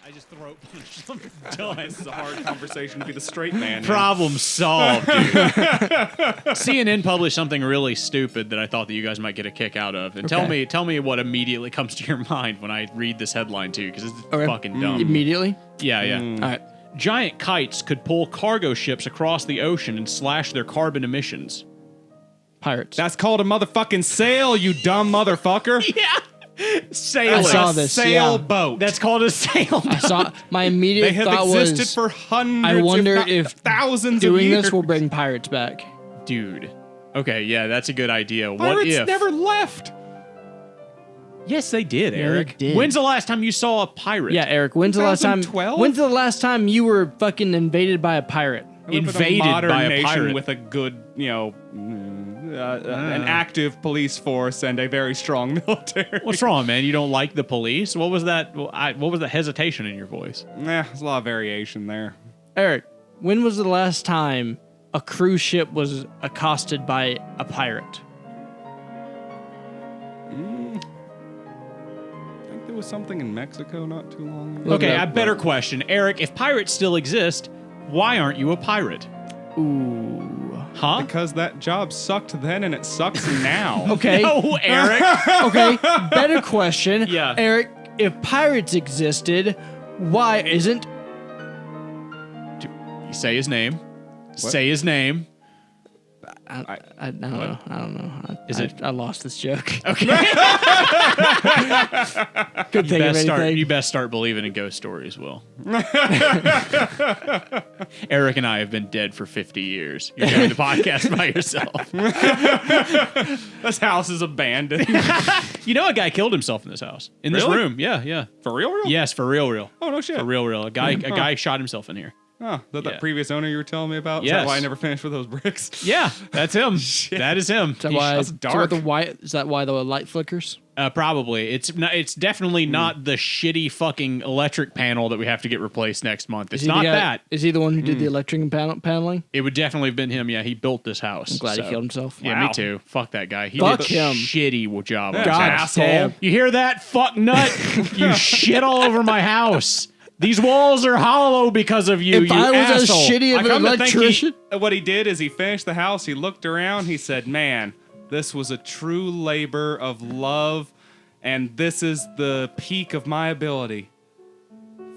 I just throat punched them. Done. This is a hard conversation to be the straight man. Problem solved, dude. CNN published something really stupid that I thought that you guys might get a kick out of. And tell me what immediately comes to your mind when I read this headline too, because it's fucking dumb. Immediately? Yeah. All right. Giant kites could pull cargo ships across the ocean and slash their carbon emissions. Pirates. That's called a motherfucking sail, you dumb motherfucker. Yeah. Sailing. I saw this. Sailboat. That's called a sailboat. I saw. My immediate They have thought existed was, for hundreds, I wonder if, not if thousands of doing years. this will bring pirates back. Dude. Okay, yeah, that's a good idea. Pirates What if? never left. Yes, they did, Yeah, Eric. they did. When's the last time you saw a pirate? Yeah, Eric. When's the last time? 2012? When's the last time you were fucking invaded by a pirate? I live in Invaded a modern by a nation pirate. with a good, an active police force and a very strong military. What's wrong, man? You don't like the police? What was that? What was the hesitation in your voice? There's a lot of variation there. Eric, when was the last time a cruise ship was accosted by a pirate? I think there was something in Mexico not too long ago. Look Okay, it a up, better question. Eric, if pirates still exist, why aren't you a pirate? Ooh. Huh? Because that job sucked then and it sucks now. Okay. No, Eric. Okay. Better question. Yeah. Eric, if pirates existed, why isn't? Say his name. Say his name. I don't know. I don't know. I lost this joke. Okay. Good thing of anything. You best start believing in ghost stories, Will. Eric and I have been dead for 50 years. You're doing the podcast by yourself. This house is abandoned. You know, a guy killed himself in this house. In this Really? room. Yeah. For real? Yes, for real. Oh, no shit. For real. A guy shot himself in here. Oh, that Yeah. previous owner you were telling me about? Is Yes. that why I never finished with those bricks? Yeah, that's him. That is him. Is that why? that's dark. Is that why the light flickers? Probably. It's definitely not the shitty fucking electric panel that we have to get replaced next month. It's not that. Is he the one who did the electric paneling? It would definitely have been him. Yeah, he built this house. I'm glad so. he killed himself. Yeah, Wow. me too. Fuck that guy. He Fuck did him. a shitty job. on God his house. damn. You hear that, fuck nut? You shit all over my house. These walls are hollow because of you. If you I was as asshole. shitty of I an come to think electrician, what he did is he finished the house, he looked around, he said, man, this was a true labor of love, and this is the peak of my ability.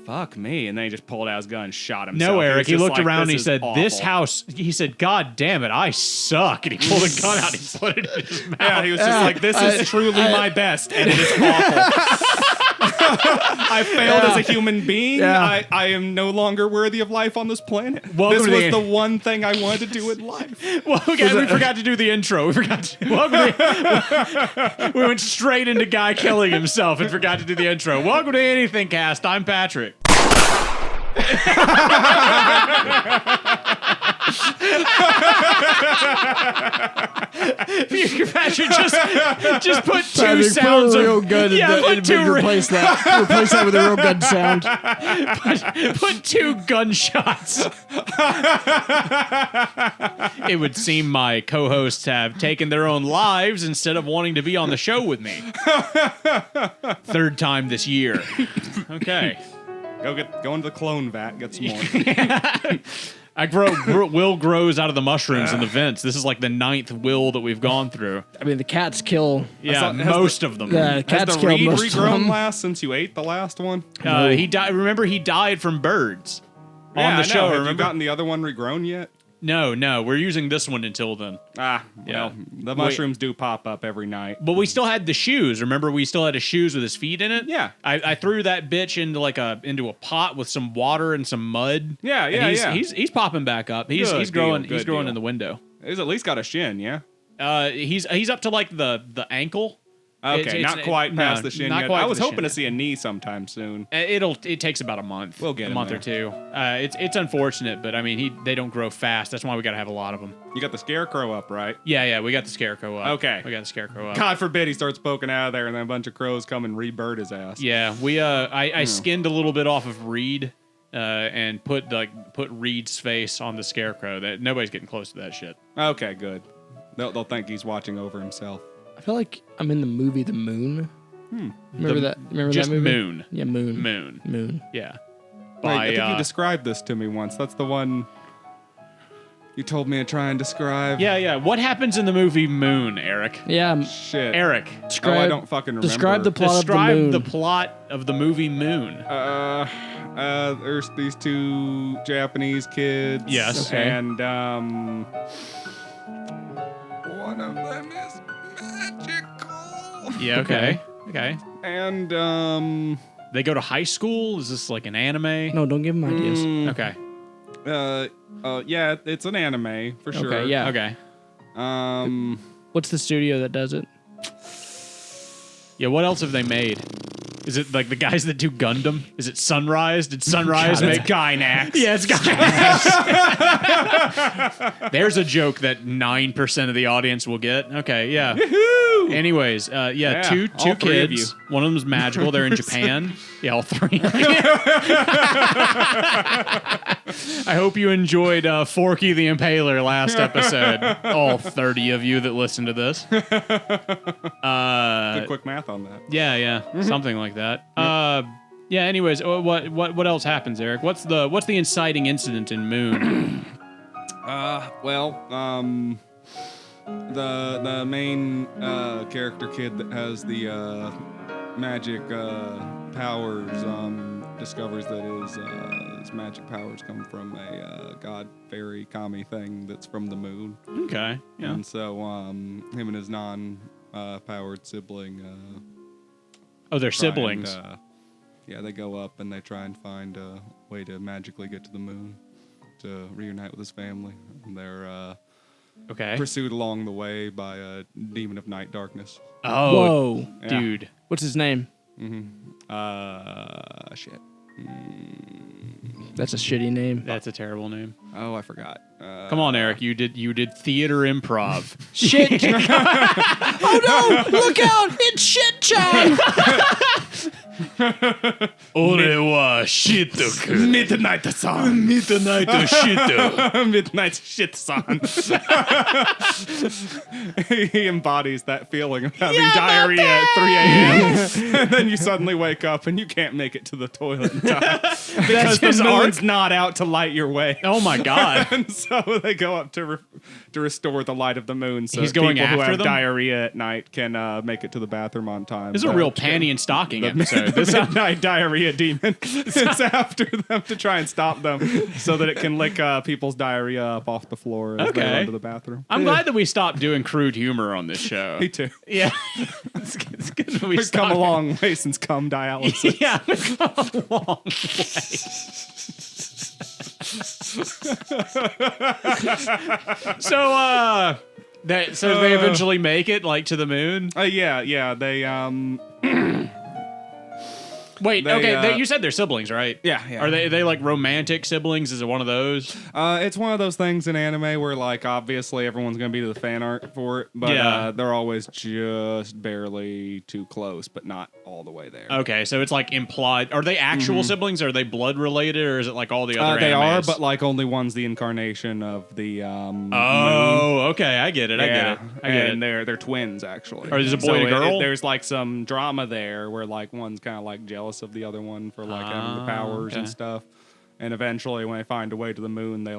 Fuck me. And then he just pulled out his gun and shot himself. No, Eric. He was just looked like, around and he "This is said, "This awful." house." He said, "God damn it, I suck." And he pulled a gun out and he put it in his mouth. Yeah, he was just like, this is truly my best, and it is awful. I failed as a human being. Yeah. I am no longer worthy of life on this planet. Welcome this to was the- the one thing I wanted to do in life. Well, okay, we forgot to do the intro. We forgot to. We went straight into guy killing himself and forgot to do the intro. Welcome to AnythingCast. I'm Patrick. Patrick, just put two Patrick, sounds put a real of gun yeah, and put two replace that. Replace that with a real gun sound. put two gunshots. It would seem my co-hosts have taken their own lives instead of wanting to be on the show with me. Third time this year. Okay. Go into the clone vat, get some more. Will grows out of the mushrooms in the vents. This is like the 9th Will that we've gone through. I mean, the cats kill. Yeah, has most of them. The Has cats the kill reed most of regrown them. last since you ate the last one? He died. Remember, he died from birds on Yeah, the I show. know. Have you Remember? gotten the other one regrown yet? No. We're using this one until then. Well, Yeah. the mushrooms do pop up every night. But we still had the shoes. Remember, we still had his shoes with his feet in it. Yeah. I threw that bitch into a pot with some water and some mud. Yeah, And yeah. He's popping back up. He's Good growing. deal, He's good growing deal. in the window. He's at least got a shin, yeah? He's up to like the ankle. Okay, not quite past the shin not yet. quite I to was the hoping shin. to see a knee sometime soon. It takes about a month. We'll get a him month there. or two. It's unfortunate, but I mean they don't grow fast. That's why we got to have a lot of them. You got the scarecrow up, right? Yeah, we got the scarecrow up. Okay. we got the scarecrow up. God forbid he starts poking out of there and then a bunch of crows come and rebird his ass. Yeah, I skinned a little bit off of Reed, and put Reed's face on the scarecrow. That nobody's getting close to that shit. Okay, good. They'll think he's watching over himself. I feel like I'm in the movie The Moon. Remember that Just movie? Moon. Yeah, Moon. Moon. Yeah. Wait, I think By, you described this to me once. That's the one you told me to try and describe. yeah. What happens in the movie Moon, Eric? Yeah. Shit. Eric, I don't fucking remember. Describe the plot describe of the Moon. the plot of the movie Moon. There's these two Japanese kids. Yes. Okay. And one of them is magical. Yeah, okay. Okay. And They go to high school? Is this like an anime? No, don't give him ideas. Okay. yeah, it's an anime for sure. Okay, yeah. Okay. What's the studio that does it? Yeah, what else have they made? Is it like the guys that do Gundam? Is it Sunrise? Did Sunrise God, make it's Gynax. Yeah, it's Gynax. There's a joke that 9% of the audience will get. Okay, yeah. Woohoo! Anyways, Yeah, two all three of kids. you. One of them's magical. They're in Japan. Yeah, all three. I hope you enjoyed Forky the Impaler last episode. All 30 of you that listened to this. Good quick math on that. Yeah, something like that. Yeah. Anyways, what else happens, Eric? What's the inciting incident in Moon? The main character kid that has the magic powers discovers that his magic powers come from a god fairy kami thing that's from the moon. Okay. Yeah. And so him and his non-powered sibling. Oh, they're try and, siblings. yeah, they go up and they try and find a way to magically get to the moon to reunite with his family. And they're Okay. pursued along the way by a demon of night darkness. Oh, Whoa. Yeah. dude. What's his name? Shit. That's a shitty name. That's a terrible name. Oh, I forgot. Come on, Eric. You did theater improv. Shit. Oh no! Look out! It's shit time! Orewa shitoku. Midnight song. Midnight shito. Midnight shit song. He embodies that feeling of having diarrhea at 3 a.m. And then you suddenly wake up and you can't make it to the toilet in time. Because his the arc? moon's not out to light your way. Oh my god. And so they go up to restore the light of the moon so He's that going people who after have them? diarrhea at night can make it to the bathroom on time. This is a real panty and stocking episode. The midnight diarrhea demon is after them to try and stop them so that it can lick people's diarrhea up off the floor as they Okay. run to the bathroom. I'm glad that we stopped doing crude humor on this show. Me too. Yeah. It's good that we We've come stopped. a long way since cum dialysis. Yeah, we've come a long way. So they eventually make it like to the moon. Yeah. They Wait, They, okay. You said they're siblings, right? Yeah. Are they like romantic siblings? Is it one of those? It's one of those things in anime where, like, obviously everyone's gonna be to the fan art for it, but Yeah. they're always just barely too close, but not all the way there. Okay, so it's like implied. Are they actual siblings? Are they blood related, or is it like all the other? They are, animes? but like only one's the incarnation of the moon. Oh, okay. I get it. I get it. And they're twins actually. Or there's a boy and a girl? There's like some drama there where like one's kind of like jealous of the other one for like having the powers and okay. stuff. And eventually, when they find a way to the moon, they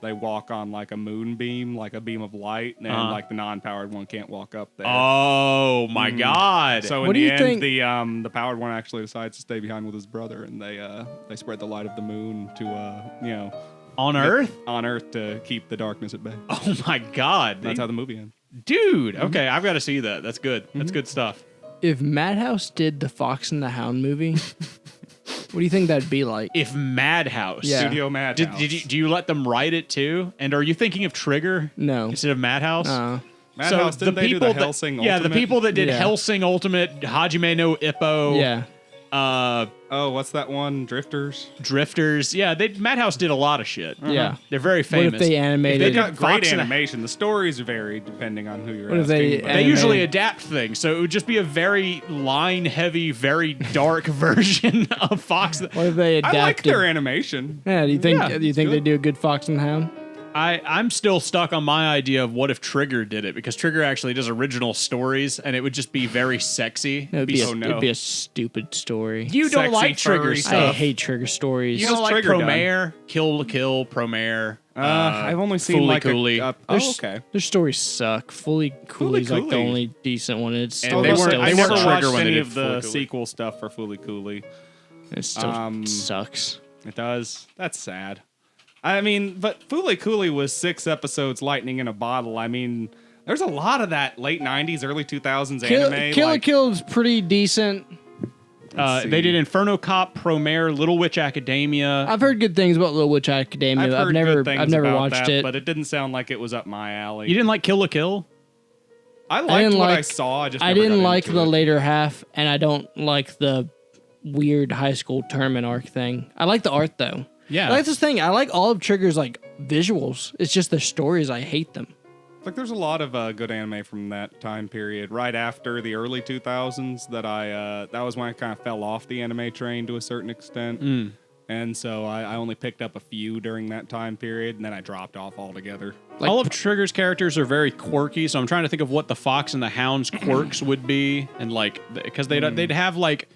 they walk on like a moonbeam, like a beam of light, and like the non-powered one can't walk up there. Oh my god! So What in do the you end, think- the powered one actually decides to stay behind with his brother, and they spread the light of the moon to on Earth? on Earth to keep the darkness at bay. Oh my god! That's how the movie ends. Dude. Okay, I've got to see that. That's good. That's good stuff. If Madhouse did the Fox and the Hound movie, what do you think that'd be like? If Madhouse, Yeah. Studio Madhouse. do you let them write it too? And are you thinking of Trigger No. instead of Madhouse? Madhouse, didn't they do the Hellsing Yeah, the Ultimate? people that did Yeah. Hellsing Ultimate, Hajime no Ippo, Yeah. Oh, what's that one? Drifters? Drifters. Yeah, Madhouse did a lot of shit. Yeah. They're very What famous. if they animated? They got great Fox and- animation. The stories vary depending on who you're What if they asking. but- They anime- usually adapt things, so it would just be a very line-heavy, very dark version of Fox. What if they I adapted? like their animation. Yeah. Do you think? Yeah, do you think good. they do a good Fox and the Hound? I'm still stuck on my idea of what if Trigger did it, because Trigger actually does original stories and it would just be very sexy. It'd be a stupid story. You don't Sexy, like Trigger furry stuff. I hate Trigger stories. You don't like Trigger done? Promare, Kill to Kill, Promare. I've only seen Fooly like Cooly. okay. Their stories suck. Fully Cooley's like the Cooley. only decent one. It's And still, they weren't- I they never weren't watched Trigger when they any did of the Fooly Cooly. sequel stuff for Fooly Cooly. it still sucks. It does. That's sad. I mean, but Fooly Cooly was 6 episodes, lightning in a bottle. I mean, there's a lot of that late 90s, early 2000s anime. Kill la Kill is pretty decent. They did Inferno Cop, Promare, Little Witch Academia. I've heard good things about Little Witch Academia. I've heard good things I've never about watched that, it. but it didn't sound like it was up my alley. You didn't like Kill la Kill? I liked didn't what I like- saw. I just I never didn't got like into the it. later half, and I don't like the weird high school tournament arc thing. I like the art though. Yeah. I like this thing. I like all of Trigger's like visuals. It's just the stories I hate them. Like, there's a lot of good anime from that time period, right after the early 2000s. That was when I kind of fell off the anime train to a certain extent, and so I only picked up a few during that time period, and then I dropped off altogether. Like- All of Trigger's characters are very quirky, so I'm trying to think of what the Fox and the Hound's quirks would be, and like because they'd have like.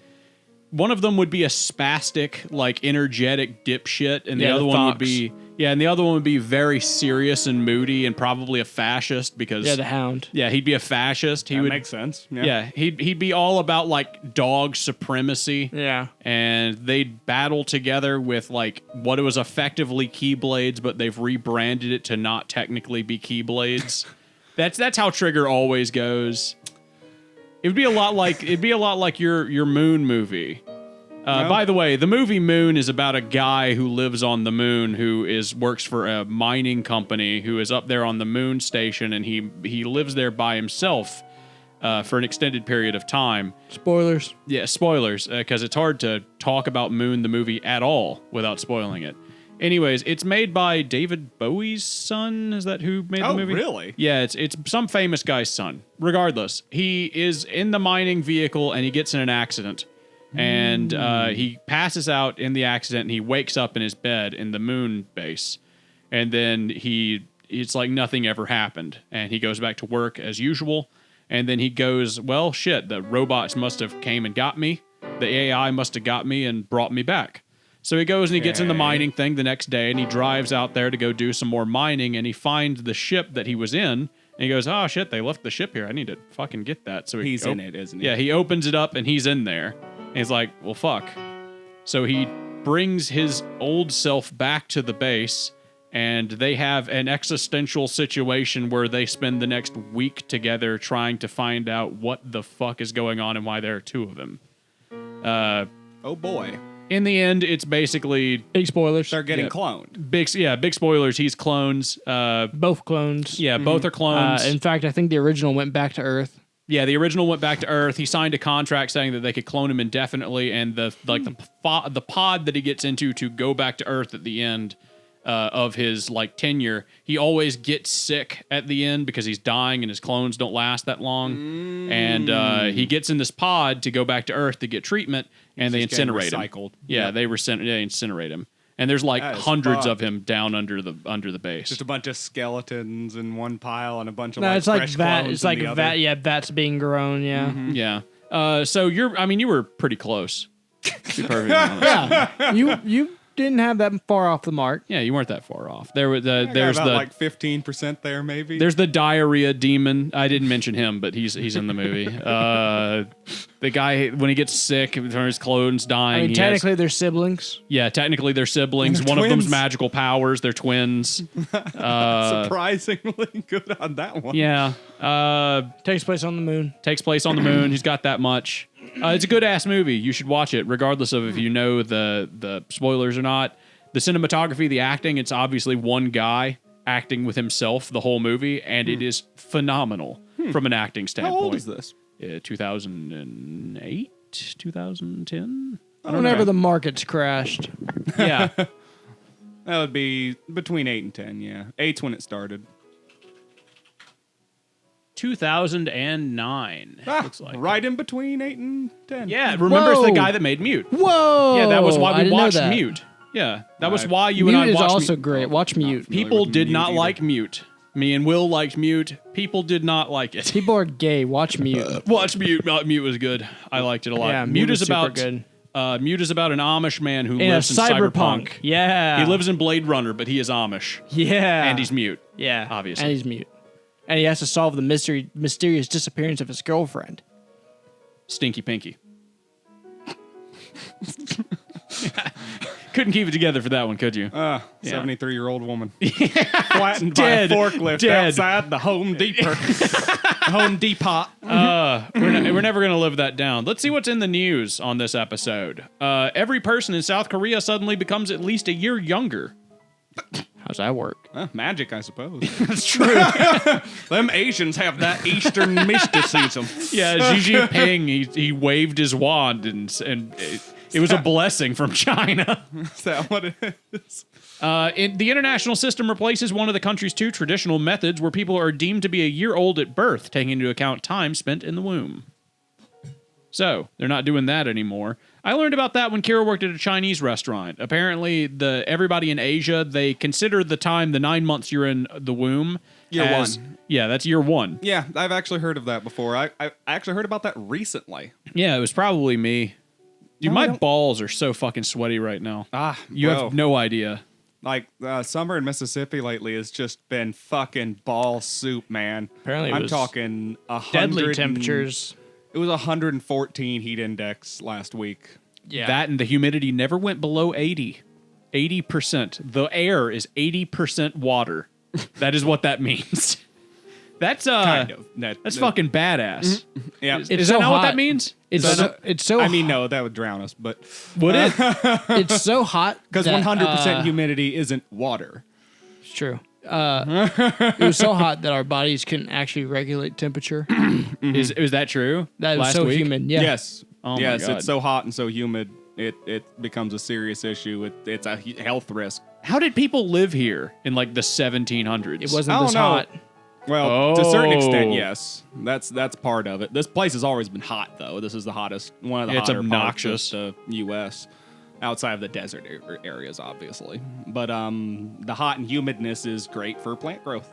One of them would be a spastic, like energetic dipshit, and the Yeah, other the one would Fox. be and the other one would be very serious and moody, and probably a fascist because Yeah, the Hound. he'd be a fascist. He That would makes sense. he'd be all about like dog supremacy. Yeah. And they'd battle together with like what it was effectively Keyblades, but they've rebranded it to not technically be Keyblades. That's how Trigger always goes. It'd be a lot like your Moon movie. No. By the way, the movie Moon is about a guy who lives on the moon who works for a mining company who is up there on the moon station, and he lives there by himself for an extended period of time. Spoilers. Yeah, spoilers, because it's hard to talk about Moon the movie at all without spoiling it. Anyways, it's made by David Bowie's son. Is that who made the Oh, movie? really? Yeah, it's some famous guy's son. Regardless, he is in the mining vehicle and he gets in an accident. And he passes out in the accident and he wakes up in his bed in the moon base. And then it's like nothing ever happened. And he goes back to work as usual. And then he goes, well, shit, the robots must have came and got me. The AI must have got me and brought me back. So he goes and he gets in the mining thing the next day, and he drives out there to go do some more mining, and he finds the ship that he was in, and he goes, oh shit, they left the ship here. I need to fucking get that. So He's in it, isn't he? Yeah, he opens it up and he's in there. And he's like, well, fuck. So he brings his old self back to the base, and they have an existential situation where they spend the next week together trying to find out what the fuck is going on and why there are two of them. Oh boy. In the end, it's basically Big spoilers. They're getting Yeah. cloned. big spoilers. He's clones. Both clones. Yeah, both are clones. In fact, I think the original went back to Earth. Yeah, the original went back to Earth. He signed a contract saying that they could clone him indefinitely, and the pod that he gets into to go back to Earth at the end of his like tenure, he always gets sick at the end because he's dying and his clones don't last that long. And he gets in this pod to go back to Earth to get treatment, and they just getting incinerate him. recycled. Yeah, Yep. they incinerate him. And there's like That is hundreds fucked. of him down under the base. Just a bunch of skeletons in one pile and a bunch of No, it's like fresh vat. clones It's in like the vat. other. Yeah, vats being grown. Yeah. Yeah. So you were pretty close. To be perfectly honest. Yeah. you didn't have that far off the mark. Yeah, you weren't that far off. There was I got there's about the like 15% there, maybe. there's the diarrhea demon. I didn't mention him, but he's in the movie. The guy when he gets sick, his clones dying. I mean, he has- technically, they're siblings. technically they're siblings. And they're One of them's twins. magical powers. They're twins. Surprisingly good on that one. Yeah. Takes place on the moon. Takes place on the moon. He's got that much. It's a good ass movie. You should watch it, regardless of if you know the spoilers or not. The cinematography, the acting, it's obviously one guy acting with himself the whole movie, and it is phenomenal from an acting How standpoint. old is this? 2008, 2010. Whenever the markets crashed. Yeah, That would be between 8 and 10, yeah. 8's when it started. 2009. Looks like Right in between 8 and 10. Yeah, remember it's the Whoa. guy that made Mute. Whoa! Yeah, that was why I we didn't know watched that. Mute. Yeah, that was why you and I Mute is watched also great. Watch Mute. People did not like Mute. Me and Will liked Mute. People did not like it. People are gay. Watch Mute. Watch Mute. Mute was good. I liked it a lot. Yeah, Mute is was super about good. Mute is about an Amish man who In lives in cyberpunk. Yeah. He lives in Blade Runner, but he is Amish. Yeah. And he's mute. Yeah. Obviously. And he's mute. And he has to solve the mysterious disappearance of his girlfriend. Stinky Pinky. Couldn't keep it together for that one, could you? 73-year-old woman. Flattened by a forklift outside the Home Depot. Home Depot. We're never going to live that down. Let's see what's in the news on this episode. Every person in South Korea suddenly becomes at least a year younger. How's that work? Magic, I suppose. That's true. Them Asians have that Eastern mysticism. Yeah, Xi Jinping, he waved his wand and it was a blessing from China. Is that what it is? The international system replaces one of the country's 2 traditional methods where people are deemed to be a year old at birth, taking into account time spent in the womb. So, they're not doing that anymore. I learned about that when Kira worked at a Chinese restaurant. Apparently, everybody in Asia, they consider the 9 months you're in the womb Year 1. Yeah, that's year 1. Yeah, I've actually heard of that before. I actually heard about that recently. Yeah, it was probably me. Dude, my balls are so fucking sweaty right now. You have no idea. Like, summer in Mississippi lately has just been fucking ball soup, man. Apparently it I'm was talking 100 deadly temperatures. It was 114 heat index last week. Yeah. That and the humidity never went below 80. 80%. The air is 80% water. That is what that means. That's Kind of. That's fucking badass. Yeah. Is that not what that means? It's so I mean, no, that would drown us, but Would it? it's so hot because that, 100% humidity isn't water. It's true. It was so hot that our bodies couldn't actually regulate temperature. Is that true? That was Last so week? humid. Yeah. Yes. Oh my yes, God. it's so hot and so humid. It becomes a serious issue. It's a health risk. How did people live here in like the 1700s? It wasn't I don't this know. hot. Well, to a certain Oh. extent, yes. That's part of it. This place has always been hot, though. This is the hottest, one of the It's hotter obnoxious. parts of the U.S. outside of the desert areas, obviously. But the hot and humidness is great for plant growth.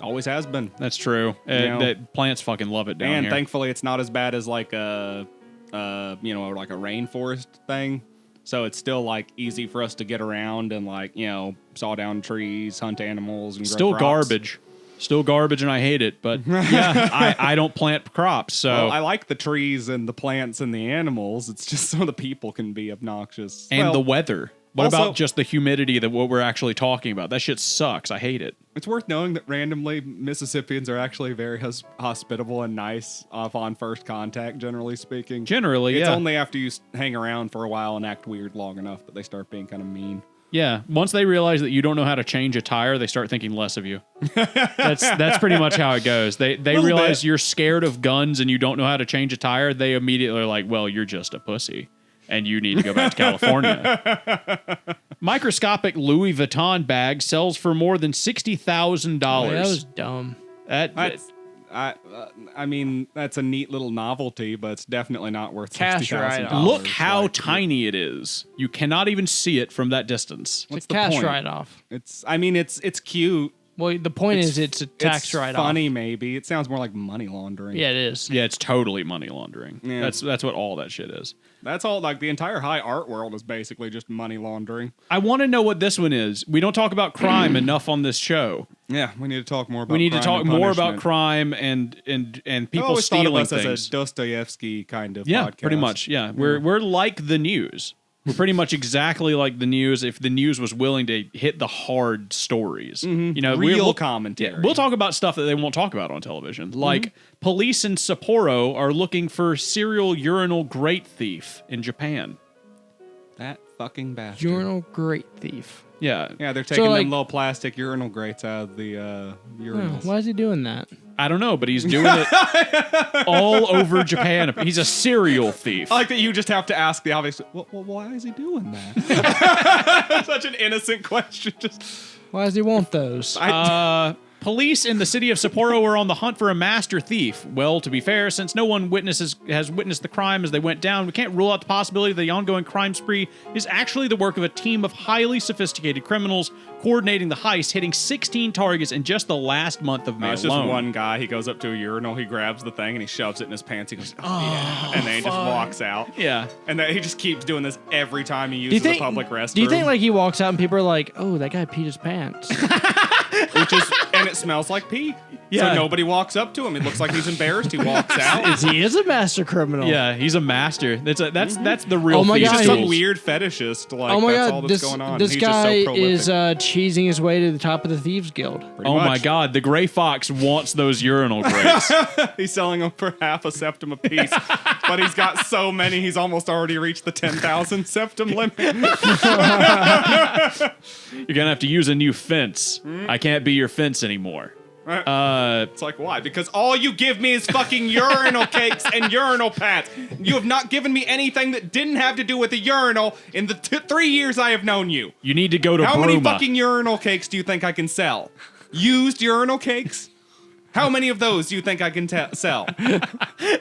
Always has been. That's true. know. That plants fucking love it down And here. thankfully, it's not as bad as like a like a rainforest thing. So it's still like easy for us to get around and like saw down trees, hunt animals, and grow Still crops. garbage. Still garbage, and I hate it. But yeah, I don't plant crops, so Well, I like the trees and the plants and the animals. It's just some of the people can be obnoxious. and Well, the weather. What also- about just the humidity that what we're actually talking about? That shit sucks. I hate it. It's worth knowing that randomly Mississippians are actually very hospitable and nice on first contact, generally speaking. Generally, It's yeah. only after you hang around for a while and act weird long enough that they start being kind of mean. Yeah. Once they realize that you don't know how to change a tire, they start thinking less of you. That's pretty much how it goes. They realize bit. you're scared of guns and you don't know how to change a tire. They immediately are like, well, you're just a pussy. And you need to go back to California. Microscopic Louis Vuitton bag sells for more than $60,000. That was dumb. I mean, that's a neat little novelty, but it's definitely not worth Cash $60,000. write-off. Look how tiny it is. You cannot even see it from that distance. What's It's a the cash point? write-off. It's cute. Well, the point is it's a tax it's write-off. funny, maybe. It sounds more like money laundering. Yeah, it is. Yeah, it's totally money laundering. Yeah. That's what all that shit is. That's all, like, the entire high art world is basically just money laundering. I want to know what this one is. We don't talk about crime enough on this show. Yeah, we need to talk more about We need to crime talk and more about punishment. crime and I people always thought of stealing us things. as a Dostoevsky kind of Yeah, podcast. pretty much. Yeah, we're like the news. We're pretty much exactly like the news if the news was willing to hit the hard stories. You know, Real we'll commentary. Yeah, we'll talk about stuff that they won't talk about on television. Like police in Sapporo are looking for serial urinal grate thief in Japan. That fucking bastard. Urinal Grate thief. Yeah. Yeah, they're taking like- them little plastic urinal grates out of the urinals. Why is he doing that? I don't know, but he's doing it all over Japan. He's a serial thief. I like that you just have to ask the obvious. Well, why is he doing that? Such an innocent question. Just Why does he want those? Police in the city of Sapporo are on the hunt for a master thief. Well, to be fair, since no one has witnessed the crime as they went down, we can't rule out the possibility that the ongoing crime spree is actually the work of a team of highly sophisticated criminals coordinating the heist, hitting 16 targets in just the last month of May It's alone. just one guy. He goes up to a urinal, he grabs the thing, and he shoves it in his pants. He goes, oh, yeah. And then he just walks out. Yeah. And then he just keeps doing this every time he uses a public restroom. Do you think like he walks out and people are like, oh, that guy peed his pants? And it smells like pee. Yeah. So nobody walks up to him. It looks like he's embarrassed. He walks out. He is a master criminal. Yeah, he's a master. That's the real Oh my thief's God, He's just tools. some weird fetishist. Like, Oh my that's God, all that's going on. this He's guy just so prolific. is cheesing his way to the top of the Thieves Guild. Pretty Oh my much. God, the Gray Fox wants those urinal grates. He's selling them for half a septum a piece. But he's got so many, he's almost already reached the 10,000 septum limit. You're gonna have to use a new fence. I can't be your fence anymore. It's like, why? Because all you give me is fucking urinal cakes and urinal pads. You have not given me anything that didn't have to do with a urinal in the 3 years I have known you. You need to go to How Bruma. many fucking urinal cakes do you think I can sell? Used urinal cakes? How many of those do you think I can sell?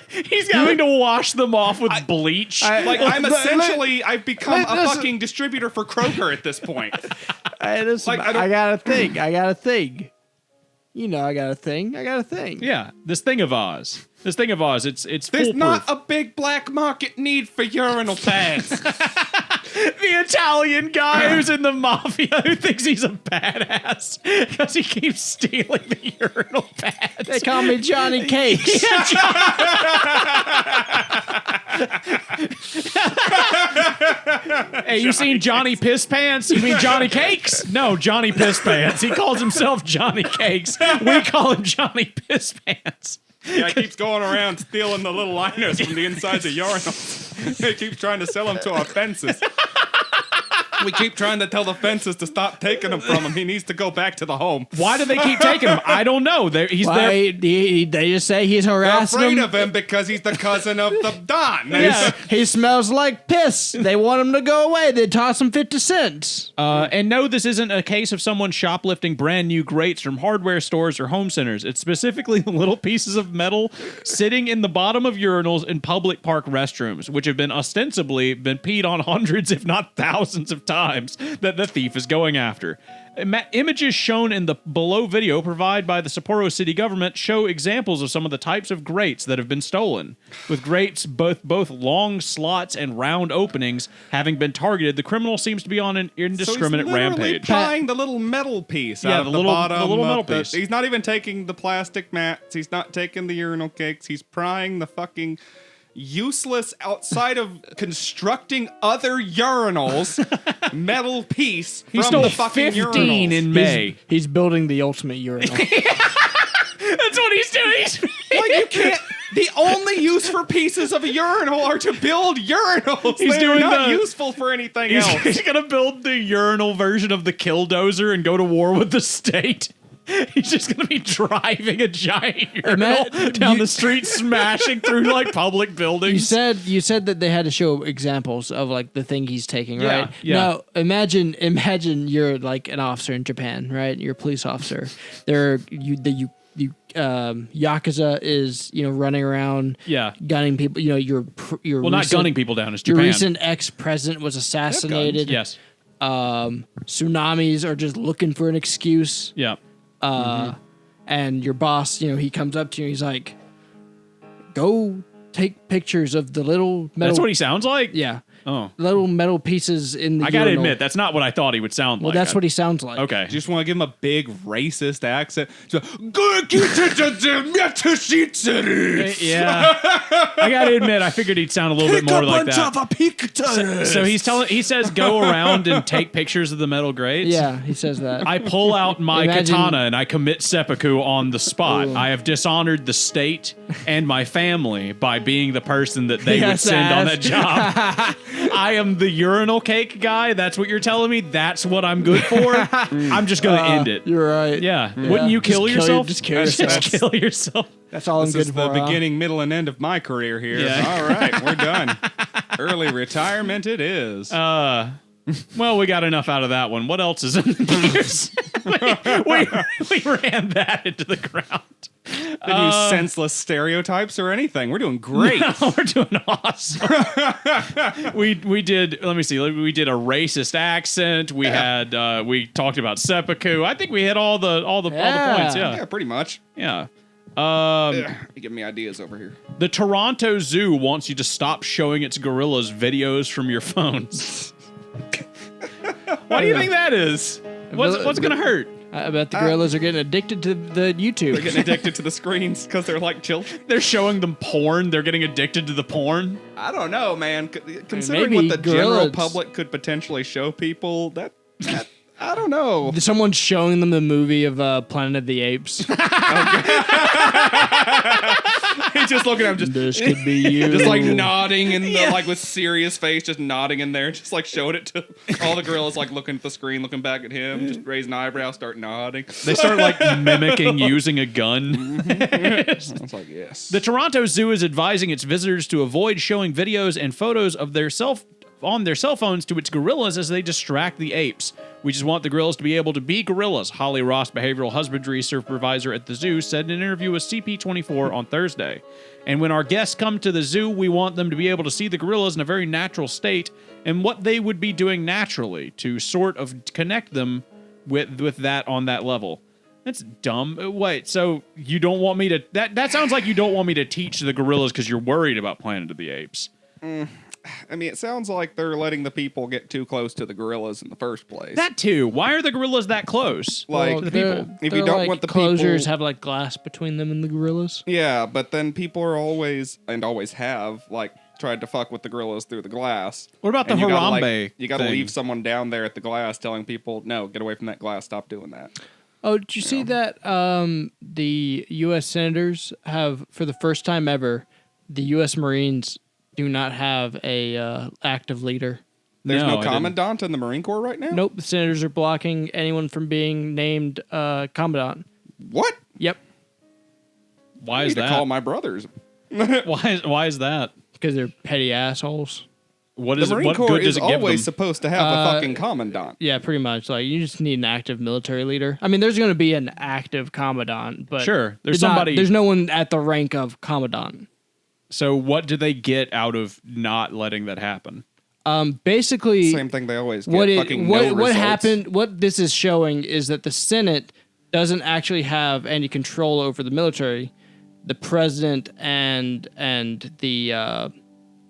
He's having to wash them off with bleach. I've become a fucking distributor for Kroger at this point. I got a thing. You know, I got a thing. Yeah, this thing of Oz. It's There's foolproof. not a big black market need for urinal pads. The Italian guy who's in the mafia who thinks he's a badass because he keeps stealing the urinal pads. They call me Johnny Cakes. Hey, you seen Johnny Piss Pants? You mean Johnny Cakes? No, Johnny Piss Pants. He calls himself Johnny Cakes. We call him Johnny Piss Pants. Yeah, he keeps going around stealing the little liners from the insides of urinals. He keeps trying to sell them to our fences. We keep trying to tell the fences to stop taking them from him. He needs to go back to the home. Why do they keep taking him? I don't know. He's there. They just say he's They're harassing afraid him. of him because he's the cousin of the Don. Yeah. He smells like piss. They want him to go away. They toss him 50 cents. And no, this isn't a case of someone shoplifting brand new grates from hardware stores or home centers. It's specifically the little pieces of metal sitting in the bottom of urinals in public park restrooms, which have been ostensibly been peed on hundreds, if not thousands of times that the thief is going after. Images shown in the below video provided by the Sapporo city government show examples of some of the types of grates that have been stolen. With grates both long slots and round openings having been targeted, the criminal seems to be on an indiscriminate so he's rampage. Prying the little metal piece Yeah, out of the little- bottom. the little of metal the- piece. He's not even taking the plastic mats. He's not taking the urinal cakes. He's prying the fucking useless, outside of constructing other urinals, metal piece He from stole the fucking 15 urinals. in May. He's building the ultimate urinal. That's what he's doing. Like, you can't. The only use for pieces of a urinal are to build urinals. He's They're doing not the- useful for anything else. He's gonna build the urinal version of the Killdozer and go to war with the state. He's just gonna be driving a giant urinal down the street, smashing through like public buildings. You said that they had to show examples of like the thing he's taking, Yeah, right? yeah. Now imagine you're like an officer in Japan, right? You're a police officer. Yakuza is running around, gunning people. Your not gunning people down. It's Your Japan. recent ex-president was assassinated. Yes. Tsunamis are just looking for an excuse. Yeah. And your boss, he comes up to you and he's like, go take pictures of the little metal. That's what he sounds like? Yeah. Oh. Little metal pieces in the I gotta urinal. admit, that's not what I thought he would sound like. Well, that's what he sounds like. Okay. You just want to give him a big racist accent. So, Yeah. I gotta admit, I figured he'd sound a little bit more like that. So he says go around and take pictures of the metal grates. Yeah, he says that. I pull out my Imagine- katana and I commit seppuku on the spot. I have dishonored the state and my family by being the person that they would Yes, send on ass. that job. I am the urinal cake guy. That's what you're telling me. That's what I'm good for. I'm just gonna end it. You're right. Yeah. Wouldn't you kill Just yourself? just kill yourself. Just kill yourself. That's all This I'm is good the for. huh? beginning, middle, and end of my career here. Yeah. All right, we're done. Early retirement it is. Well, we got enough out of that one. What else is in the news? we ran that into the ground. Didn't use senseless stereotypes or anything. We're doing great. No, we're doing awesome. we did. Let me see. We did a racist accent. We had. We talked about seppuku. I think we hit all the points. Yeah, pretty much. Yeah. You're giving me ideas over here. The Toronto Zoo wants you to stop showing its gorillas videos from your phones. Why do you think that is? What's gonna hurt? I bet the gorillas are getting addicted to the YouTube. They're getting addicted to the screens because they're like children. They're showing them porn. They're getting addicted to the porn. I don't know, man. Considering maybe what the general gorillas- public could potentially show people, that I don't know. Someone's showing them the movie of Planet of the Apes. He's just looking at him, just This could be you. just like nodding in the like with serious face, just nodding in there, just like showing it to all the gorillas, like looking at the screen, looking back at him, just raise an eyebrow, start nodding. They start like mimicking using a gun. I was like, yes. The Toronto Zoo is advising its visitors to avoid showing videos and photos of on their cell phones to its gorillas as they distract the apes. We just want the gorillas to be able to be gorillas, Holly Ross, behavioral husbandry supervisor at the zoo, said in an interview with CP24 on Thursday. And when our guests come to the zoo, we want them to be able to see the gorillas in a very natural state and what they would be doing naturally to sort of connect them with that on that level. That's dumb. Wait, so you don't want me to... That sounds like you don't want me to teach the gorillas because you're worried about Planet of the Apes. I mean, it sounds like they're letting the people get too close to the gorillas in the first place. That too. Why are the gorillas that close? Like, to the people? If you don't like want the closures people, have like glass between them and the gorillas. yeah, but then people are always have like tried to fuck with the gorillas through the glass. What about the And you gotta, Harambe you got to thing? leave someone down there at the glass, telling people, "No, get away from that glass. Stop doing that." Oh, did you see that the U.S. senators have, for the first time ever, the U.S. Marines do not have a active leader. There's No, no I commandant in the Marine Corps right now. Nope, the senators are blocking anyone from being named commandant. What? Yep, Why I is need to that? call my brothers. Why is that? because they're petty assholes. What The is Marine what Corps good is does it give always them? supposed to have a fucking commandant. Yeah, pretty much. Like, you just need an active military leader. I mean, there's going to be an active commandant, but Sure, there's not- somebody- There's no one at the rank of commandant. So what do they get out of not letting that happen? Basically, Same thing they always get. what fucking no what results. happened? What this is showing is that the Senate doesn't actually have any control over the military. The president and the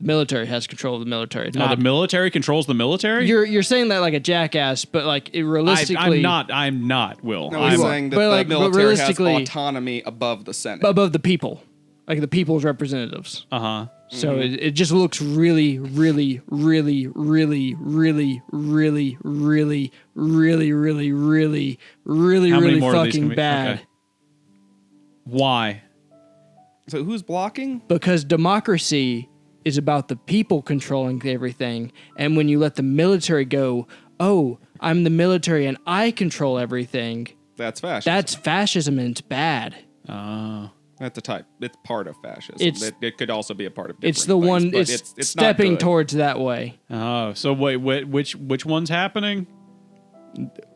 military has control of the military. No, the military controls the military. You're saying that like a jackass, but like realistically, I'm not. Will No, I'm, he's saying that but, the like, but military has realistically- autonomy above the Senate. above the people, like the people's representatives. uh-huh. So it just looks really, really, really, really, really, really, really, really, really, really, really, How many really more of these can fucking we- bad. okay. Why? So who's blocking? Because democracy is about the people controlling everything, and when you let the military go, oh, I'm the military and I control everything. That's fascism. That's fascism and it's bad. That's a type. It's part of fascism. It's- It could also be a part of. It's different the one. things, but It's not stepping good. towards that way. Oh, so wait, which one's happening?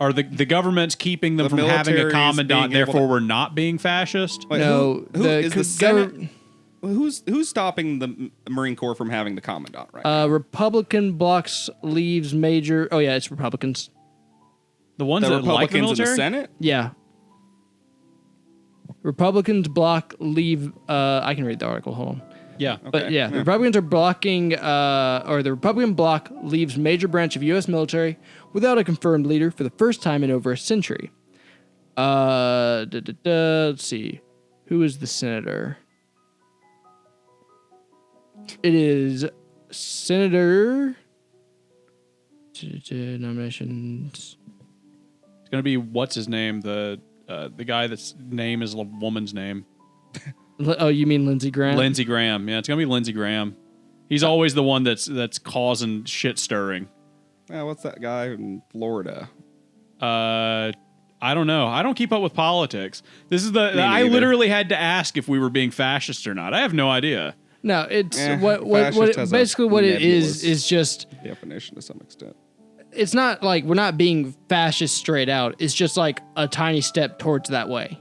Are the government's keeping them The from having military a is commandant? being able Therefore, to- we're not being fascist. Wait, No, who is the co- Senate? Who's stopping the Marine Corps from having the commandant right now? Republican blocks leaves major. Oh yeah, it's Republicans. The ones The that like the Republicans in the military. Senate? Yeah. Republicans block leave. I can read the article. Hold on. Yeah. But Okay, yeah, the Republicans are blocking, or the Republican bloc leaves major branch of U.S. military without a confirmed leader for the first time in over a century. Let's see. Who is the senator? It is Senator. Nominations. It's gonna be what's his name? The guy that's name is a woman's name. Oh, you mean Lindsey Graham? Lindsey Graham. Yeah, it's gonna be Lindsey Graham. He's always the one that's causing shit stirring. What's that guy in Florida? I don't know. I don't keep up with politics. This is the. Me I neither. literally had to ask if we were being fascist or not. I have no idea. No, it's fascist what has a basically what it nebulous is just definition to some extent. it's not like we're not being fascist straight out. It's just like a tiny step towards that way.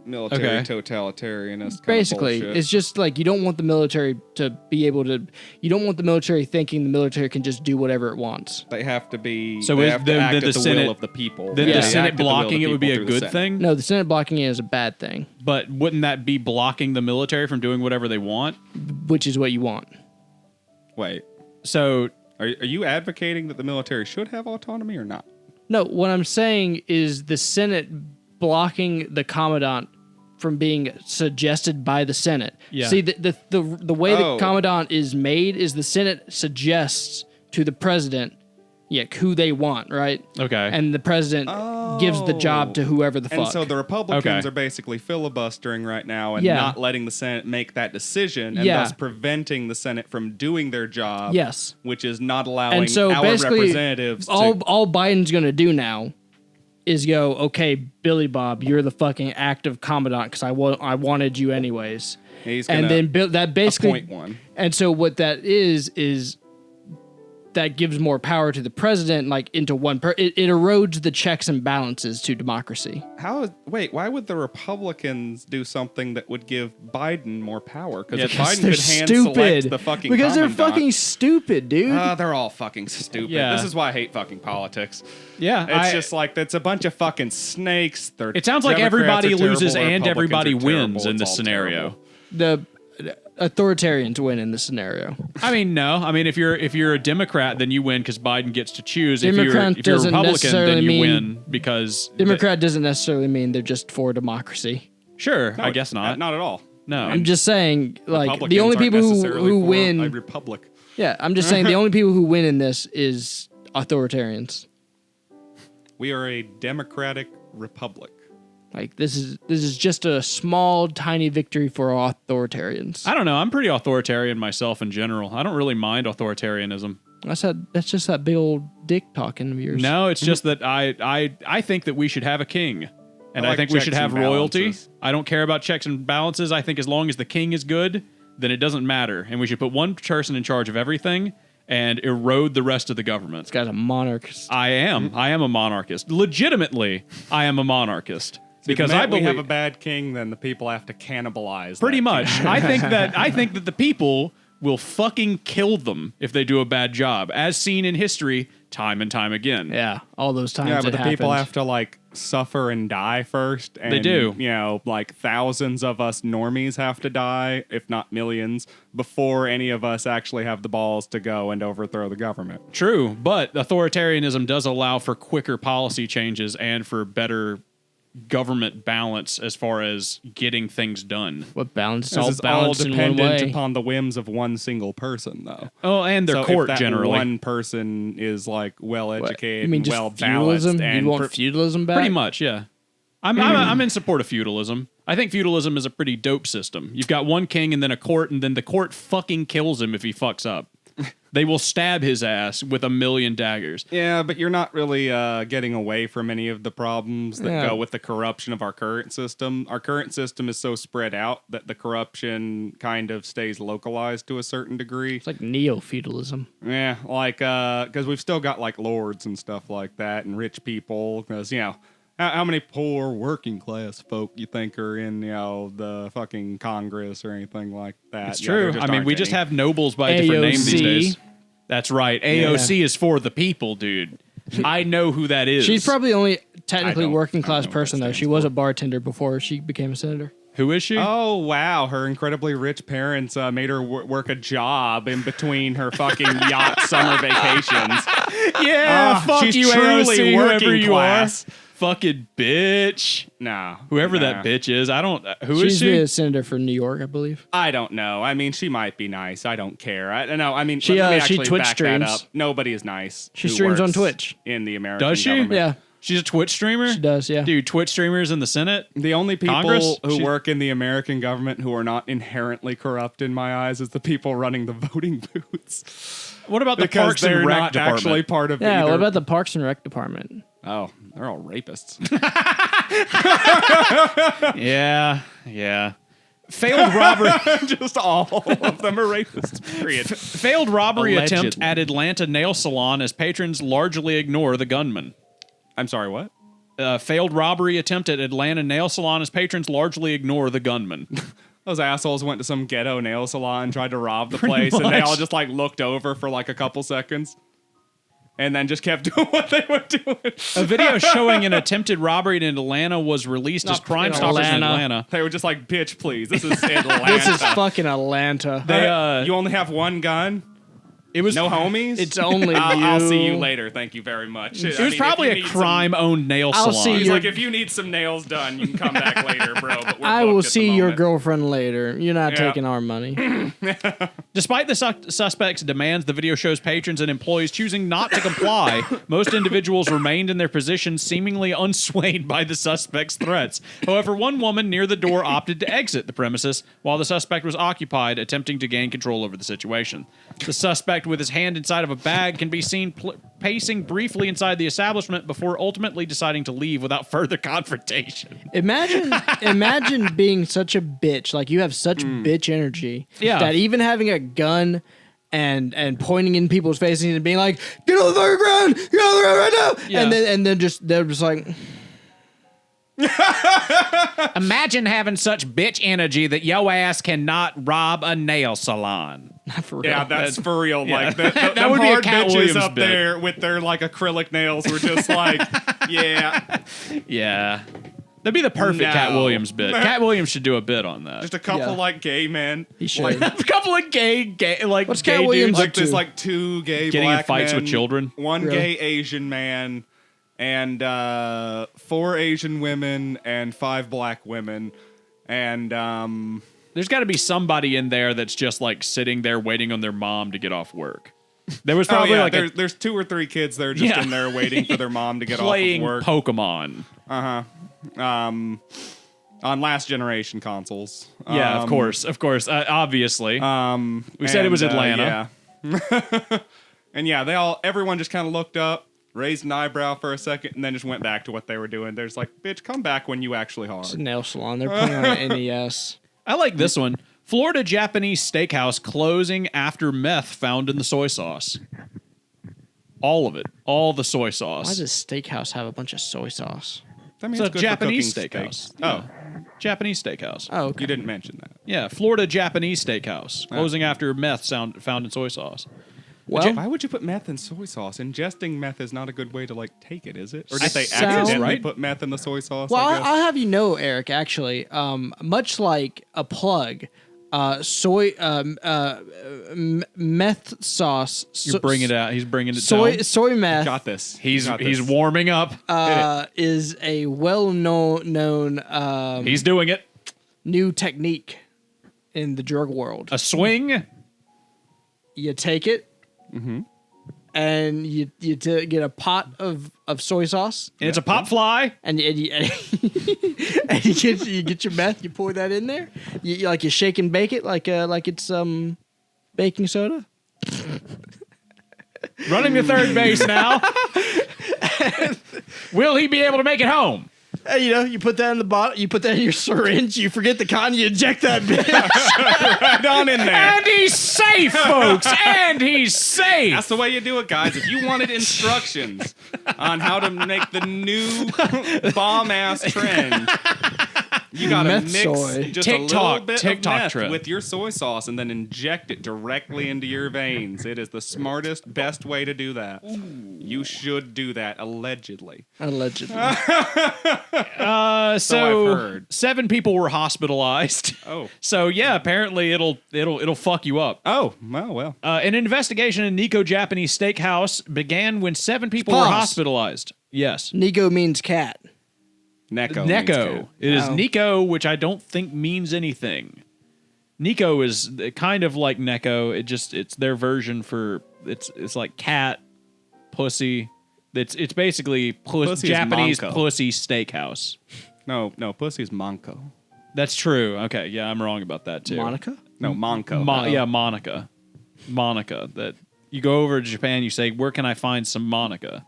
Military totalitarianist. Basically, bullshit. it's just like you don't want the military to be able to. You don't want the military thinking the military can just do whatever it wants. They have to be. So they is have the- to act the at the Senate- will of the people. Then Yeah. the They Senate act at the will of the blocking it would be people a through the good Senate. thing? No, the Senate blocking it is a bad thing, But wouldn't that be blocking the military from doing whatever they want? which is what you want. Wait, So are you advocating that the military should have autonomy or not? No, what I'm saying is the Senate blocking the commandant from being suggested by the Senate. Yeah. See, the way Oh. the commandant is made is the Senate suggests to the president, who they want, right? Okay. And the president gives the job to whoever the fuck. And so the Republicans Okay. are basically filibustering right now and Yeah. not letting the Senate make that decision, and Yeah. thus preventing the Senate from doing their job. Yes. which is not allowing And so our basically, representatives all to. all Biden's gonna do now is go, okay, Billy Bob, you're the fucking active commandant because I wanted you anyways. He's And gonna then that basically appoint one. And so what that is that gives more power to the president, like into one it erodes the checks and balances to democracy. Why would the Republicans do something that would give Biden more power? Because Yeah, if because Biden They're could hand stupid. select the fucking because they're commandant- fucking stupid, dude. They're all fucking stupid. Yeah. This is why I hate fucking politics. yeah, It's just like it's a bunch of fucking snakes. it sounds like Democrats everybody are terrible, loses and Republicans everybody are terrible. wins in It's this all scenario. terrible. The authoritarians win in this scenario. I mean, no. I mean, if you're a Democrat, then you win because Biden gets to choose. Democrat if you're a doesn't Republican, necessarily then you mean- win because Democrat doesn't necessarily mean they're just for democracy. Sure, No, I guess not. Not at all. No, I'm just saying, like, the Republicans only aren't people necessarily who for win. a republic. Yeah, I'm just saying the only people who win in this is authoritarians. We are a democratic republic. Like this is just a small, tiny victory for authoritarians. I don't know. I'm pretty authoritarian myself in general. I don't really mind authoritarianism. That's just that big old dick talking of yours. No, it's just that I think that we should have a king. And I I like think we should checks have and royalty. balances. I don't care about checks and balances. I think as long as the king is good, then it doesn't matter. And we should put one person in charge of everything and erode the rest of the government. This guy's a monarchist. I am a monarchist. Legitimately, I am a monarchist. Because If I believe we have a bad king, then the people have to cannibalize. pretty that much. king. I think that the people will fucking kill them if they do a bad job, as seen in history time and time again. Yeah, all those times. Yeah, but it the people happened. have to like suffer and die first. And, They do. You know, like thousands of us normies have to die, if not millions, before any of us actually have the balls to go and overthrow the government. True, but authoritarianism does allow for quicker policy changes and for better government balance as far as getting things done. What balance? It's This all is all balanced in one dependent way. upon the whims of one single person, though. Oh, and their So court if that generally. one person is like well What, educated, you mean and just well balanced, feudalism? and You want feudalism back? Pretty much, yeah. I'm in support of feudalism. I think feudalism is a pretty dope system. You've got one king and then a court, and then the court fucking kills him if he fucks up. They will stab his ass with 1,000,000 daggers. Yeah, but you're not really getting away from any of the problems that Yeah. go with the corruption of our current system. Our current system is so spread out that the corruption kind of stays localized to a certain degree. It's like neo-feudalism. Yeah, like because we've still got like lords and stuff like that, and rich people. Because how many poor working class folk you think are in the fucking Congress or anything like that? It's Yeah, there true. just I mean, aren't we just any. have nobles by a different name these AOC. days. That's right. AOC is for the people, dude. I know who that is. She's probably the only technically I don't working class know what person that though. stands She was a bartender before she became a senator. Who is she? Oh wow! Her incredibly rich parents made her work a job in between her fucking yacht summer vacations. Yeah, fuck she's you, truly AOC, whoever working you class. are. Fucking bitch. No, Whoever nah. that bitch is, I don't. Who is She's she? a senator for New York, I believe. I don't know. I mean, she might be nice. I don't care. I don't know. I mean, She, let me she actually Twitch back streams. that up. Nobody is nice. She who streams on works Twitch. in the American Does she? government. Yeah, She's a Twitch streamer? she does. Yeah. Dude, Twitch streamers in the Senate? The only people Congress? who She's- work in the American government who are not inherently corrupt in my eyes is the people running the voting booths. What about the Because Parks they're and Rec not department? actually part of Yeah. either. What about the Parks and Rec department? Oh, they're all rapists. Yeah. Failed robbery. Just all of them are rapists. Period. Failed robbery Allegedly. attempt at Atlanta nail salon as patrons largely ignore the gunman. I'm sorry, what? Failed robbery attempt at Atlanta nail salon as patrons largely ignore the gunman. Those assholes went to some ghetto nail salon, tried to rob the place, and they all just like looked over for like a couple seconds. And then just kept doing what they were doing. A video showing an attempted robbery in Atlanta was released as Crime Stoppers in Atlanta. They were just like, bitch, please. This is Atlanta. This is fucking Atlanta. You only have one gun? It was No homies? It's only I'll you. see you later. Thank you very much. It was probably a crime-owned nail I'll salon. see He's your- like, if you need some nails done, you can come back later, bro. But we're I booked will at the see your moment. girlfriend later. You're not Yeah. taking our money. Despite the suspect's demands, the video shows patrons and employees choosing not to comply. Most individuals remained in their positions, seemingly unswayed by the suspect's threats. However, one woman near the door opted to exit the premises while the suspect was occupied, attempting to gain control over the situation. The suspect, with his hand inside of a bag, can be seen pacing briefly inside the establishment before ultimately deciding to leave without further confrontation. Imagine being such a bitch. Like, you have such bitch energy. Yeah. That even having a gun and pointing in people's faces and being like, get on the fucking ground! Get on the ground right now! Yeah. And then they're just like... Imagine having such bitch energy that yo ass cannot rob a nail salon. For real. Yeah, that's for real. Yeah. Like, That would be a hard Cat bitches Williams up bit. there with their, like, acrylic nails were just like, yeah. Yeah. That'd be the perfect Cat No. Williams bit. Cat Williams should do a bit on that. Just a couple, Yeah. like, gay men. He should. Like, A couple of gay like What's gay Cat Williams dudes. like there's to? like two gay Getting in black fights men, with children? one Really? gay Asian man, and 4 Asian women and 5 black women, and There's got to be somebody in there that's just like sitting there waiting on their mom to get off work. There was probably like there's 2 or 3 kids that are just Yeah. in there waiting for their mom to get playing off of work. Pokemon. On last generation consoles. Yeah, of course. Obviously, we said it was Atlanta. Yeah. And yeah, everyone just kind of looked up, raised an eyebrow for a second, and then just went back to what they were doing. There's like, bitch, come back when you actually It's a are. nail salon. They're playing on an NES. I like this one. Florida Japanese steakhouse closing after meth found in the soy sauce. All of it. All the soy sauce. Why does steakhouse have a bunch of soy sauce? I mean, It's a good for Japanese cooking steakhouse. steak. Yeah. Oh, Japanese steakhouse. Oh, okay. you didn't mention that. Yeah, Florida Japanese steakhouse closing after meth found in soy sauce. Well, Why would you put meth in soy sauce? Ingesting meth is not a good way to like take it, is it? Or did they Sounds accidentally right. put meth in the soy sauce? well, I guess? I'll have you know, Eric. Actually, much like a plug, meth sauce. You're bringing it out. He's bringing it Soy down. soy meth got this. He's Got he's this. warming up. is a well-known He's doing it. new technique in the drug world. A swing. You take it, and you get a pot of soy sauce, And it's a pop fly. and you get your meth. You pour that in there. You shake and bake it like it's baking soda. Running to third base now. Will he be able to make it home? You put that in the bottle. You put that in your syringe. You forget the con. You eject that bitch. right on in there. And he's safe, folks. And he's safe. That's the way you do it, guys. If you wanted instructions on how to make the new bomb-ass trend, you gotta Meth mix soy. just a little TikTok bit of meth trip. with your soy sauce and then inject it directly into your veins. It is the smartest, best way to do that. You should do that, allegedly. Allegedly. So I've heard. 7 people were hospitalized. Oh. So yeah, apparently it'll fuck you up. Oh, well. An investigation in Nico Japanese Steakhouse began when 7 people were Pause. hospitalized. Yes. Nico means cat. Neko. means Neko. good. It is Oh. Nico, which I don't think means anything. Nico is kind of like Neko. It's their version for it's like cat, pussy. It's basically Pussy is Japanese Monko. pussy steakhouse. No, pussy's Monko. That's true. Okay, yeah, I'm wrong about that too. Monica? No, Monko. Yeah, Monica. Monica. That you go over to Japan, you say, "Where can I find some Monica?"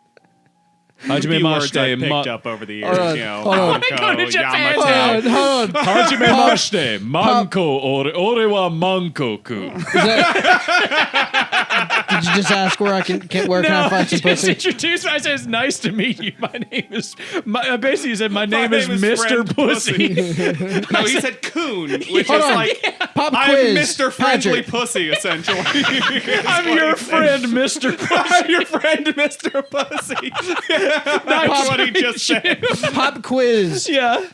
few words I've Hajime picked up over the years. Hold on, You know, hold on. Manko, Go to Japan. Yamate. Hold on. Hajime manko ore wa mankoku. Did you just ask where can I find some just pussy? introduced me. I said, it's nice to meet you. My name is... basically, he said, my name is name is Mr. Friend Pussy. No, he said coon, which Hold is on. like, Pop I'm quiz. Mr. Friendly Patrick. Pussy, essentially. I'm your friend, Mr. Pussy. I'm your friend, Mr. Pussy. That's what he just said. Pop quiz Yeah.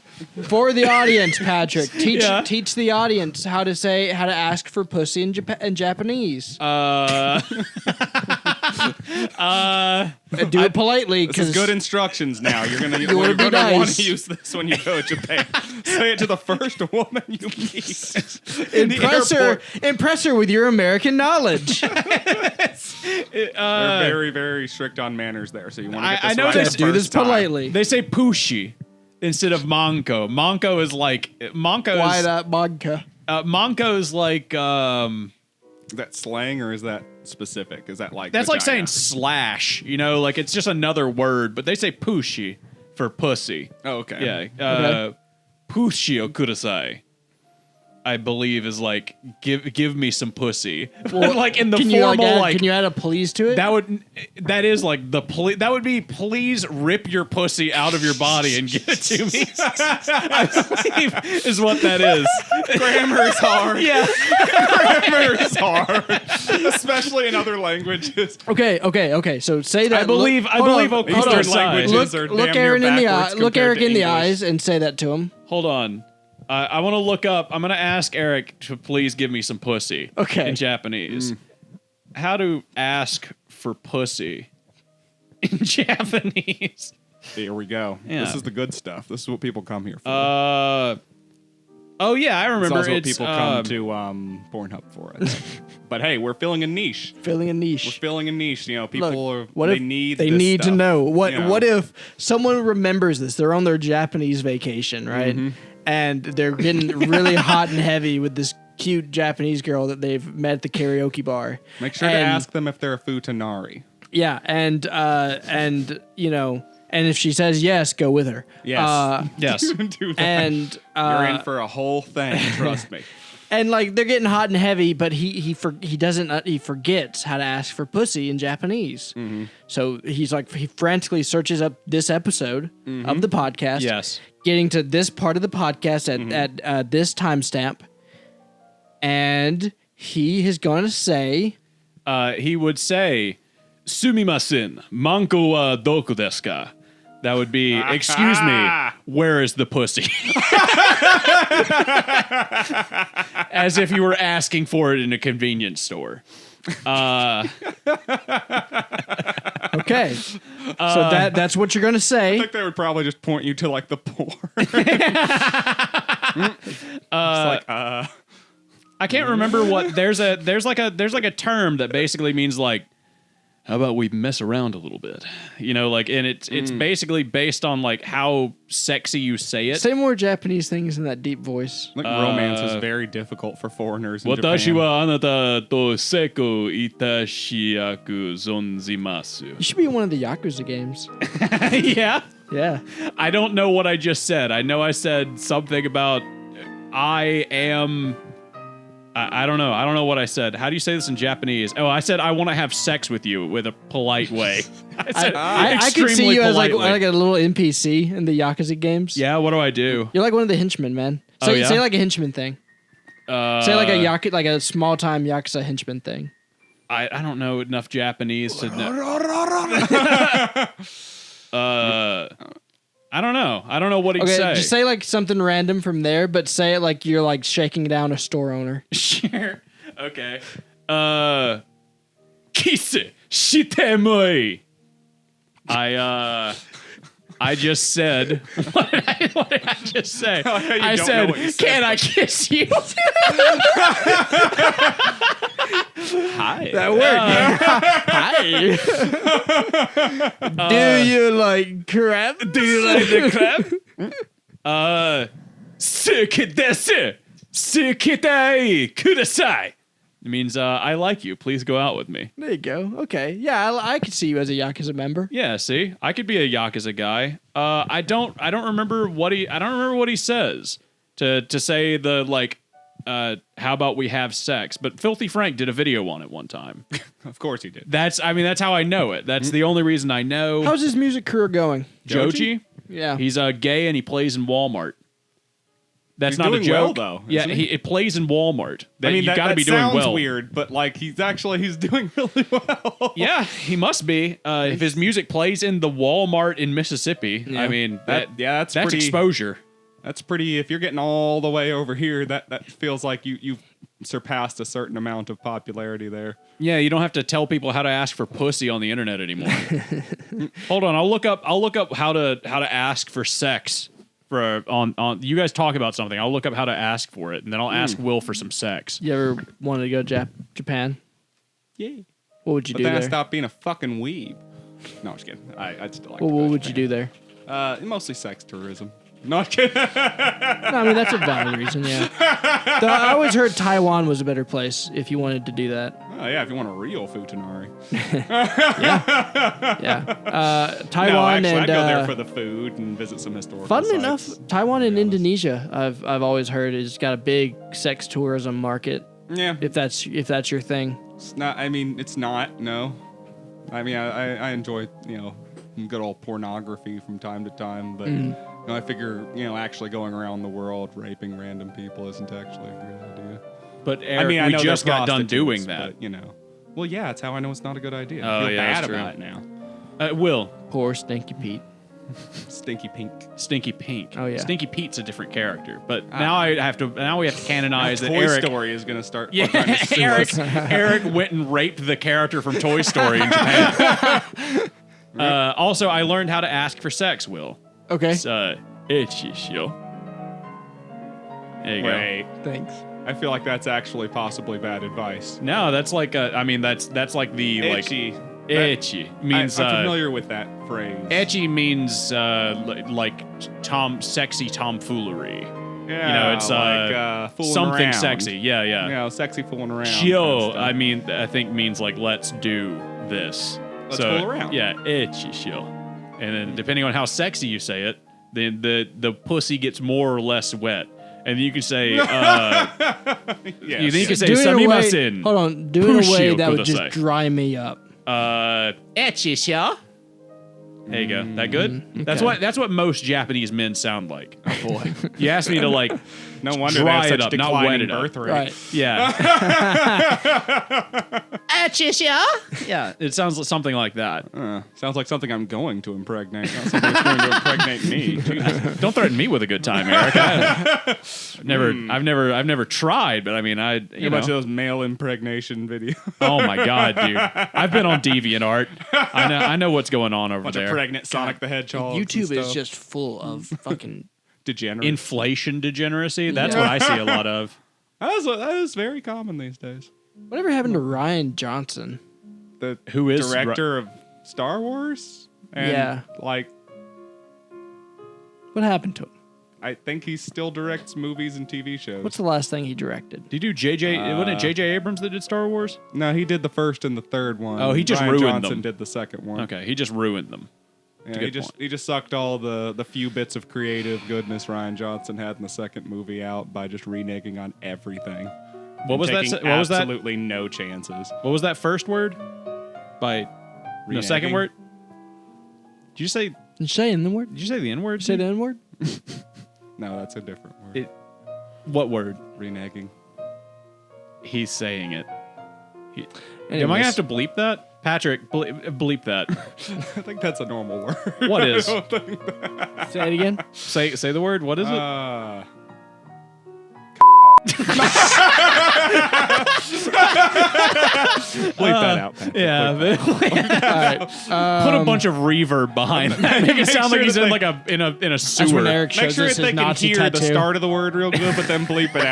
for the audience, Patrick. Yeah. Teach the audience how to ask for pussy in Japanese. Do it politely, This is because good instructions now. You're gonna wanna be want nice. to use this when you go to Japan. Say it to the first woman you meet. In the airport. impress her with your American knowledge. They're very, very strict on manners there, so you want to get this I know right they the Do this first time. politely. They say Pushi instead of Manko. Manko is like... Why not Monka? Manko is like... Is that slang or is that specific? Is that like that's like saying vagina? slash, you know, like it's just another word, but they say Pushi for pussy. Oh, okay. Yeah. Pushi o kudasai, I believe, is like give me some pussy. Like in the Can formal can you add a please to it? that is like the that would be please rip your pussy out of your body and give it to me. I believe is what that is. Grammar's hard. Yeah. Grammar is hard, especially in other languages. Okay. So say that. I believe Eastern Okusai. languages are Look damn Aaron near in the backwards eye. Look compared Eric to in the English. eyes and say that to him. Hold on. I want to look up. I'm going to ask Eric to please give me some pussy. Okay. In Japanese. How to ask for pussy in Japanese. Here we go. Yeah. This is the good stuff. This is what people come here for. Oh yeah, I It's remember. also what It's people come to Pornhub for. I think. But hey, we're filling a niche. Filling a We're niche. filling a niche. You know, people Look, are. what They if need. they this need to stuff, know what you know? what if someone remembers this? They're on their Japanese vacation, right? And they're getting really hot and heavy with this cute Japanese girl that they've met at the karaoke bar. Make sure to ask them if they're a futanari. Yeah, and you know, and if she says yes, go with her. Yes. yes. Do that. And You're in for a whole thing. Trust me. and like they're getting hot and heavy, but he forgets how to ask for pussy in Japanese. So he frantically searches up this episode of the podcast. Yes. Getting to this part of the podcast at this timestamp, and he is going to say, He would say, "Sumimasen, manko wa doku desu ka?" That would be, "Excuse me, where is the pussy?" As if you were asking for it in a convenience store. "Okay, so that's what you're going to say." I think they would probably just point you to like the porn. I can't remember what there's like a term that basically means like, how about we mess around a little bit, you know, like, and it's basically based on like how sexy you say it. Say more Japanese things in that deep voice. I think romance is very difficult for foreigners in Watashi Japan. wa anata to seiko itashiyaku zonzimasu. You should be in one of the Yakuza games. Yeah. Yeah. I don't know what I just said. I know I said something about I am. I don't know. I don't know what I said. How do you say this in Japanese? Oh, I said I want to have sex with you with a polite way. I said I could see extremely you as like politely. a little NPC in the Yakuza games. Yeah, what do I do? You're like one of the henchmen, man. Say, yeah? say like a henchman thing. Say like a small time Yakuza henchman thing. I don't know enough Japanese to know. I don't know. I don't know what he'd Okay, say. just say like something random from there, but say it like you're like shaking down a store owner. Sure. Okay. Kiss shite moi. I just said. What did I just say? I don't know said, what you said. "Can I kiss you?" Hi. That worked. Hi. Do you like crab? Do you like the crab? Suki desu. Sukitai kudasai. It means I like you. Please go out with me. There you go. Okay. Yeah, I could see you as a Yakuza member. Yeah, see, I could be a Yakuza guy. I don't remember what he says to say the like. How about we have sex? But Filthy Frank did a video on it one time. Of course he did. That's how I know it. That's the only reason I know. How's his music career going? Joji? Yeah. He's gay and he plays in Walmart. That's He's not a doing well, joke, though, Yeah, isn't he? it plays in Walmart. You that, got to that be doing sounds well. weird, but like he's doing really well. Yeah, he must be. If his music plays in the Walmart in Mississippi, Yeah. I mean, that's that's pretty, exposure. That's pretty. If you're getting all the way over here, that feels like you've surpassed a certain amount of popularity there. Yeah, you don't have to tell people how to ask for pussy on the internet anymore. Hold on, I'll look up how to ask for sex for on. You guys talk about something. I'll look up how to ask for it, and then I'll ask Will for some sex. You ever wanted to go to Japan? Yeah. What would you But do then there? I stopped being a fucking weeb. No, I'm just kidding. I'd still like to Well, go what to would you do Japan. there? Mostly sex tourism. No, I'm kidding. No, I mean, that's a valid reason, yeah. Though I always heard Taiwan was a better place if you wanted to do that. Oh, yeah, if you want a real futanari. Yeah. Taiwan No, actually, and I'd go there for the food and visit some historical fun sites. enough, Taiwan and Indonesia, I've always heard, has got a big sex tourism market. Yeah. If that's your thing. It's not, I mean, it's not, no. I mean, I enjoy, good old pornography from time to time, but I figure, actually going around the world raping random people isn't actually a good idea. But Eric, I mean, I we know just they're got done doing prostitutes, that. But, well, yeah, it's how I know it's not a good idea. Oh, I feel yeah, bad that's true. about it now. Will, Poor Stinky Pete. Stinky pink. Stinky Pink. Oh, yeah. Stinky Pete's a different character. But now we have to canonize that Toy Eric. Story is going to start. Yeah, trying to sue us. Eric went and raped the character from Toy Story in Japan. Also, I learned how to ask for sex, Will. Okay. It's itchy, yo. There you Wait, Thanks. I feel like that's actually possibly bad advice. go. No, that's like that's like the Itchy. like itchy means I'm familiar with that phrase. Etchy means like sexy tomfoolery. Yeah, It's like fooling something around. sexy. Yeah. Sexy fooling around. Shio, kind of stuff. I think means like let's do this. Let's fool around. Yeah, itchy shio. And then depending on how sexy you say it, then the pussy gets more or less wet. And you can say Yes. you can say Do it in a way, samimasen. hold on, do it in a way Pushio that would kudasai. just dry me up. Etchy shio. There you go. That good? That's what most Japanese men sound like. Oh boy. You asked me to like No wonder they dry have it such up, not wet declining it up. birth rate. Right. Yeah. Yeah, it sounds something like that. Sounds like something I'm going to impregnate, not something that's going to impregnate me. Jesus. Don't threaten me with a good time, Eric. I've never tried, but I mean, A bunch of those male impregnation videos. Oh my god, dude! I've been on DeviantArt. I know what's going on over Bunch there. of pregnant Sonic the Hedgehog. YouTube is just full of fucking. degenerate. Inflation degeneracy. That's what I see a lot of. That is very common these days. Whatever happened to Ryan Johnson? The Who is director of Star Wars? And Yeah. like, What happened to him? I think he still directs movies and TV shows. What's the last thing he directed? Did you do JJ? Wasn't it JJ Abrams that did Star Wars? No, he did the first and the third one. Oh, he just Ryan ruined Johnson them. did the second one. Okay, he just ruined them. Yeah, good he just sucked all the few bits of creative goodness Ryan Johnson had in the second movie out by just reneging on everything. What was that? Taking What was that? Absolutely no chances. What was that first word? By no second Reneging? word. Did you say? Did you say in the word? Did you say the N word? Say the N word? No, that's a different word. What word? Reneging. He's saying it. Am I Anyways. gonna have to bleep that? Patrick, bleep that. I think that's a normal word. What is? Say it again. Say the word. What is it? Bleep that out, Patrick. Yeah. All right. Put a bunch of reverb behind that. Make it sound sure like he's that in they- like in a That's when sewer. Eric Make shows sure us that they his can Nazi hear tattoo. the start of the word real good, but then bleep it out